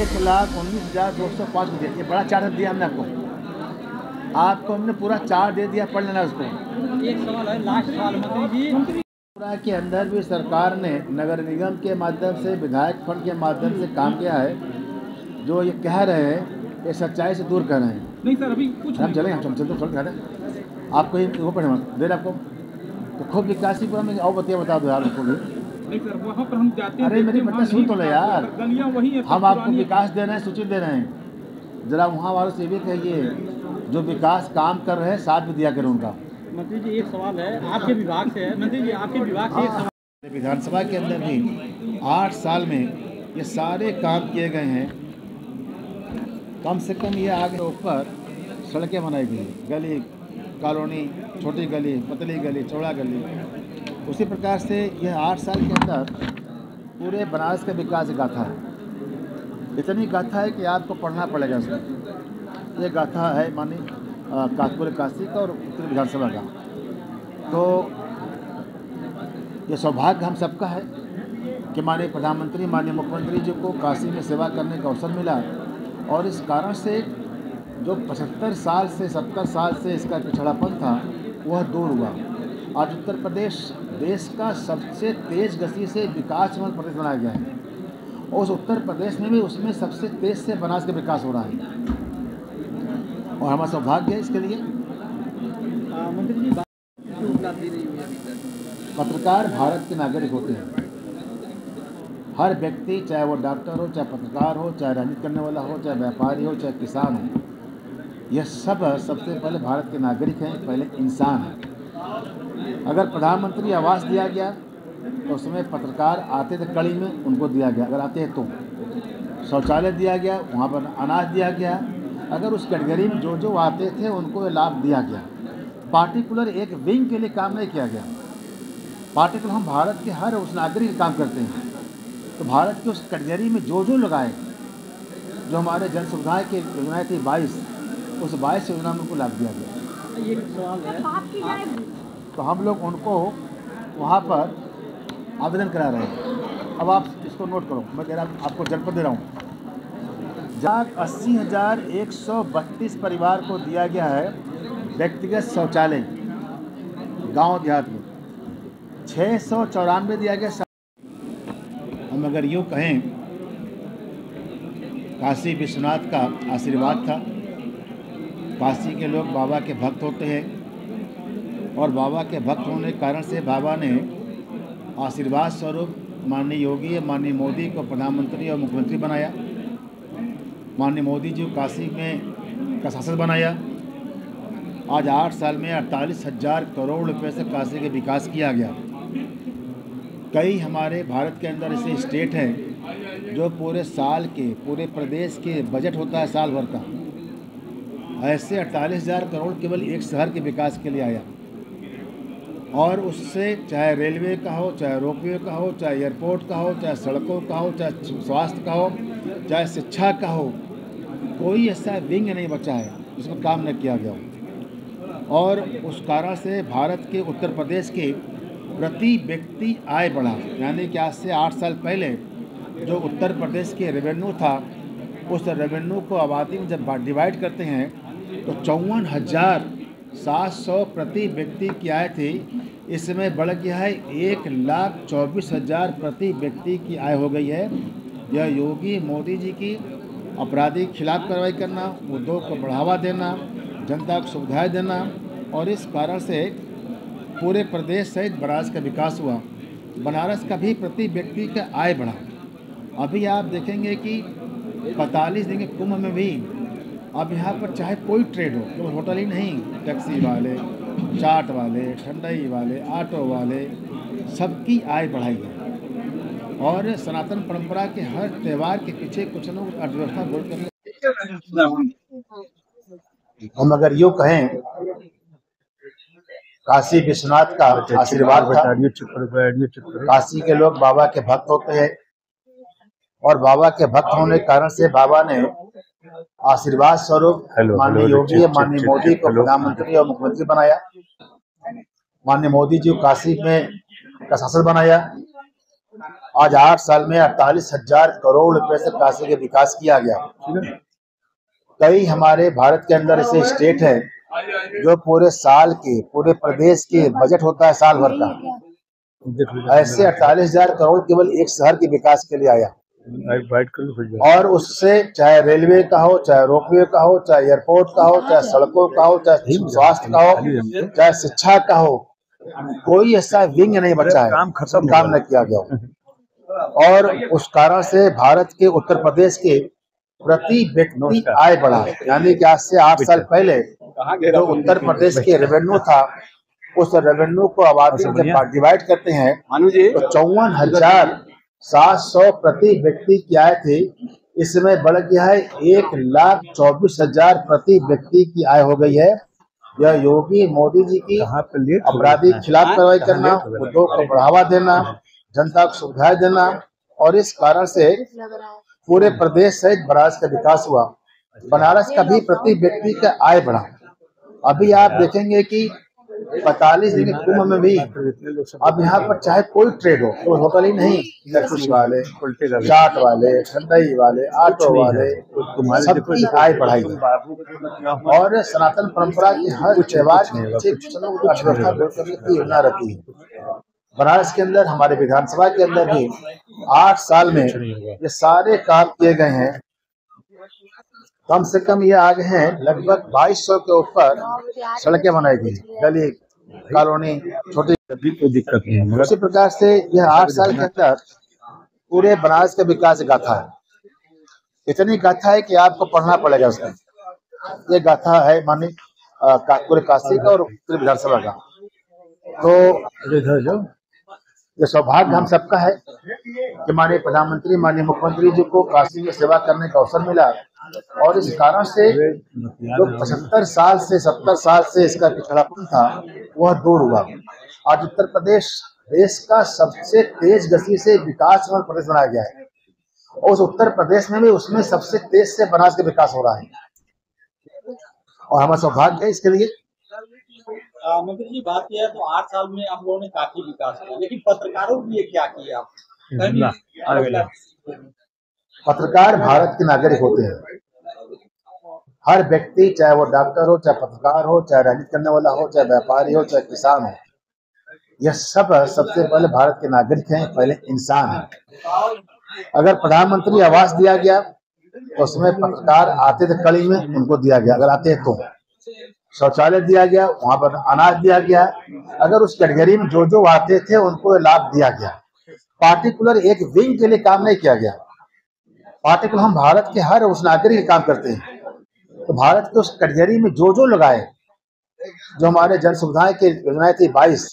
1,19,205 दिया। ये बड़ा चार्ट दिया हमने आपको हमने पूरा चार्ट दे दिया, पढ़ लेना उसको। एक सवाल है, लास्ट सवाल मंत्री जी, पूरा के अंदर भी सरकार ने नगर निगम के माध्यम से, विधायक फंड के माध्यम से काम किया है। जो ये कह रहे हैं ये सच्चाई से दूर कर रहे हैं। नहीं सर, अभी कुछ हम चलेंगे, हम चलते थोड़ा खड़े आपको ये वो पढ़े दे रहे आपको तो खूब विकासी पूरा में और बता दो यार उसको भी। नहीं सर, वहाँ पर हम जाते हैं। अरे मेरी बच्चा सुन तो ले यार, गलियाँ वही है, हम आपको विकास दे रहे हैं, सूची दे रहे हैं। जरा वहाँ वालों से भी कहिए जो विकास काम कर रहे हैं साथ भी दिया करें उनका। मंत्री जी एक सवाल है आपके विभाग से है। मंत्री जी आपके विभाग से एक सवाल, विधानसभा के अंदर भी 8 साल में ये सारे काम किए गए हैं। कम से कम ये आगे ऊपर सड़कें बनाई गई, गली कॉलोनी, छोटी गली, पतली गली, चौड़ा गली। उसी प्रकार से यह 8 साल के अंदर पूरे बनारस का विकास गाथा है। इतनी गाथा है कि आपको पढ़ना पड़ेगा उसमें। ये गाथा है माननीय पूरे काशी का और उत्तर विधानसभा का। तो ये सौभाग्य हम सबका है कि माननीय प्रधानमंत्री, माननीय मुख्यमंत्री जी को काशी में सेवा करने का अवसर मिला। और इस कारण से जो 75 साल से 70 साल से इसका पिछड़ापन था वह दूर हुआ। आज उत्तर प्रदेश देश का सबसे तेज गति से विकासमान प्रदेश बनाया गया है। और उस उत्तर प्रदेश में भी उसमें सबसे तेज से बनारस का विकास हो रहा है और हमारा सौभाग्य है इसके लिए। मंत्री जी उपलब्धि रही हुई अभी तक। पत्रकार भारत के नागरिक होते हैं। हर व्यक्ति, चाहे वो डॉक्टर हो, चाहे पत्रकार हो, चाहे राजनीति करने वाला हो, चाहे व्यापारी हो, चाहे किसान हो, यह सब सबसे पहले भारत के नागरिक हैं, पहले इंसान हैं। अगर प्रधानमंत्री आवास दिया गया तो उसमें पत्रकार आते थे कड़ी में, उनको दिया गया। अगर आते हैं तो शौचालय दिया गया, वहाँ पर अनाज दिया गया। अगर उस कैटेगरी में जो जो आते थे उनको लाभ दिया गया। पार्टिकुलर एक विंग के लिए काम नहीं किया गया। पार्टिकुलर हम भारत के हर उस नागरिक काम करते हैं। तो भारत के उस कैटेगरी में जो जो लोग आए, जो हमारे जन सुविधाएँ की योजनाएँ थी 22, उस 22 योजना में उनको लाभ दिया गया। ये सवाल है, तो हम लोग उनको वहाँ पर आवेदन करा रहे हैं। अब आप इसको नोट करो, मैं कह रहा आपको जनपद दे रहा हूँ। 80,132 परिवार को दिया गया है व्यक्तिगत शौचालय गांव देहात में। 694 दिया गया। हम अगर यूँ कहें, काशी विश्वनाथ का आशीर्वाद था। काशी के लोग बाबा के भक्त होते हैं और बाबा के भक्त होने के कारण से बाबा ने आशीर्वाद स्वरूप माननीय योगी, माननीय मोदी को प्रधानमंत्री और मुख्यमंत्री बनाया। माननीय मोदी जी को काशी में का शासक बनाया। आज 8 साल में 48,000 करोड़ रुपए से काशी के विकास किया गया। कई हमारे भारत के अंदर ऐसे स्टेट हैं जो पूरे साल के, पूरे प्रदेश के बजट होता है साल भर का, ऐसे 48,000 करोड़ केवल एक शहर के विकास के लिए आया। और उससे चाहे रेलवे का हो, चाहे रोपवे का हो, चाहे एयरपोर्ट का हो, चाहे सड़कों का हो, चाहे स्वास्थ्य का हो, चाहे शिक्षा का हो, कोई ऐसा विंग नहीं बचा है जिसमें काम न किया गया हो। और उस कारण से भारत के उत्तर प्रदेश के प्रति व्यक्ति आय बढ़ा। यानी कि आज से 8 साल पहले जो उत्तर प्रदेश के रेवेन्यू था, उस रेवेन्यू को आबादी में जब डिवाइड करते हैं तो 54,700 प्रति व्यक्ति की आय थी। इसमें बढ़ गया है 1,24,000 प्रति व्यक्ति की आय हो गई है। यह योगी मोदी जी की अपराधी के खिलाफ कार्रवाई करना, उद्योग को बढ़ावा देना, जनता को सुविधाएं देना, और इस कारण से पूरे प्रदेश सहित बनारस का विकास हुआ। बनारस का भी प्रति व्यक्ति का आय बढ़ा। अभी आप देखेंगे कि 45 दिन के कुंभ में भी अब यहाँ पर चाहे कोई ट्रेड हो, केवल होटल ही नहीं, टैक्सी वाले, चाट वाले, ठंडाई वाले, ऑटो वाले, सबकी आय बढ़ाई है। और सनातन परंपरा के हर त्यौहार के पीछे कुछ न कुछ अर्थव्यवस्था बोल कर। हम अगर यूँ कहें, काशी विश्वनाथ का आशीर्वाद था। काशी के लोग बाबा के भक्त होते हैं और बाबा के भक्त होने के कारण से बाबा ने आशीर्वाद स्वरूप माननीय योगी, माननीय मोदी को प्रधानमंत्री और मुख्यमंत्री बनाया। माननीय मोदी जी को काशी में का शासक बनाया। आज 8 साल में 48,000 करोड़ रुपए से काशी के विकास किया गया। कई हमारे भारत के अंदर ऐसे स्टेट है जो पूरे साल के, पूरे प्रदेश के बजट होता है साल भर का, ऐसे 48,000 करोड़ केवल एक शहर के विकास के लिए आया। और उससे चाहे रेलवे का हो, चाहे रोपवे का हो, चाहे एयरपोर्ट का हो, चाहे सड़कों का हो, चाहे स्वास्थ्य का हो, चाहे शिक्षा का हो, कोई ऐसा विंग नहीं बचा है, सब काम न किया गया। और उस कारण से भारत के उत्तर प्रदेश के प्रति व्यक्ति आय बढ़ा, यानी कि आज से 8 साल पहले जो उत्तर प्रदेश के रेवेन्यू था, उस रेवेन्यू को आबादी में जब डिवाइड करते हैं तो 54,700 प्रति व्यक्ति की आय थी, इस समय बढ़ गया है 1,24,000 प्रति व्यक्ति की आय हो गई है। यह योगी मोदी जी की अपराधी के खिलाफ कार्रवाई करना, उद्योग को बढ़ावा देना, जनता को सुविधाएं देना, और इस कारण से पूरे प्रदेश सहित बनारस का विकास हुआ। बनारस का भी प्रति व्यक्ति का आय बढ़ा। अभी आप देखेंगे कि 45 दिन के कुंभ में भी अब यहाँ पर चाहे कोई ट्रेड हो, तो होटल ही नहीं, कुछ वाले, चाट वाले, ठंडाई वाले, ऑटो वाले, सबकी आय बढ़ाई है। और सनातन परंपरा के हर त्योहार के पीछे कुछ लोगों को अर्थव्यवस्था दूर करने की योजना रहती है। बनारस के अंदर, हमारे विधानसभा के अंदर भी 8 साल में ये सारे काम किए गए हैं। कम से कम ये आगे हैं लगभग 2200 के ऊपर सड़कें बनाई गई, गली कॉलोनी छोटी, कोई दिक्कत नहीं है। उसी प्रकार से यह 8 साल के अंदर पूरे बनारस का विकास गाथा है। इतनी गाथा है कि आपको पढ़ना पड़ेगा उसमें। ये गाथा है माननीय पूरे काशी का और पूरे विधानसभा का। तो ये सौभाग्य हम सबका है कि माननीय प्रधानमंत्री, माननीय मुख्यमंत्री जी को काशी में सेवा करने का अवसर मिला, और इस कारण से जो 75 साल से 70 साल से इसका पिछड़ापन था वह दूर हुआ। आज उत्तर प्रदेश देश का सबसे तेज गति से विकास प्रदेश बनाया गया है, और उस उत्तर प्रदेश में भी उसमें सबसे तेज से बनारस का विकास हो रहा है, और हमारा सौभाग्य है इसके लिए। मंत्री जी, बात किया तो 8 साल में आप लोगों ने काफी विकास किया, लेकिन पत्रकारों के लिए क्या किया आप? पत्रकार भारत के नागरिक होते हैं। हर व्यक्ति, चाहे वो डॉक्टर हो, चाहे पत्रकार हो, चाहे राजनीति करने वाला हो, चाहे व्यापारी हो, चाहे किसान हो, यह सब सबसे पहले भारत के नागरिक हैं, पहले इंसान हैं। अगर प्रधानमंत्री आवास दिया गया तो उसमें पत्रकार आते थे, कड़ी में उनको दिया गया, अगर आते हैं तो। शौचालय दिया गया, वहां पर अनाज दिया गया, अगर उस कैटेगरी में जो जो आते थे उनको लाभ दिया गया। पार्टिकुलर एक विंग के लिए काम नहीं किया गया। पार्टिकुलर हम भारत के हर उस नागरिक के काम करते हैं, तो भारत के उस कैटेगरी में जो जो लोग आए, जो हमारे जन सुविधाएं की योजनाएं थी 22,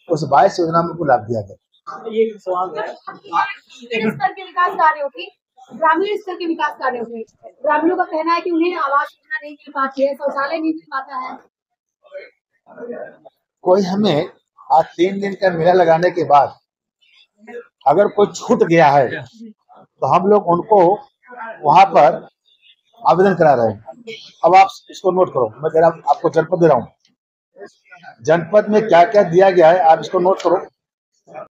उस 22 योजना में लाभ दिया गया। ये सवाल है, स्तर के विकास कार्यों की, ग्रामीण स्तर के विकास कार्यों की, ग्रामीणों का कहना है कि उन्हें आवास योजना नहीं मिल पाती है, शौचालय नहीं मिल पाता है। कोई हमें आज 3 दिन का मेला लगाने के बाद अगर कोई छूट गया है तो हम लोग उनको वहां पर आवेदन करा रहे हैं। अब आप इसको नोट करो, मैं आपको जनपद दे रहा हूँ, जनपद में क्या क्या दिया गया है, आप इसको नोट करो।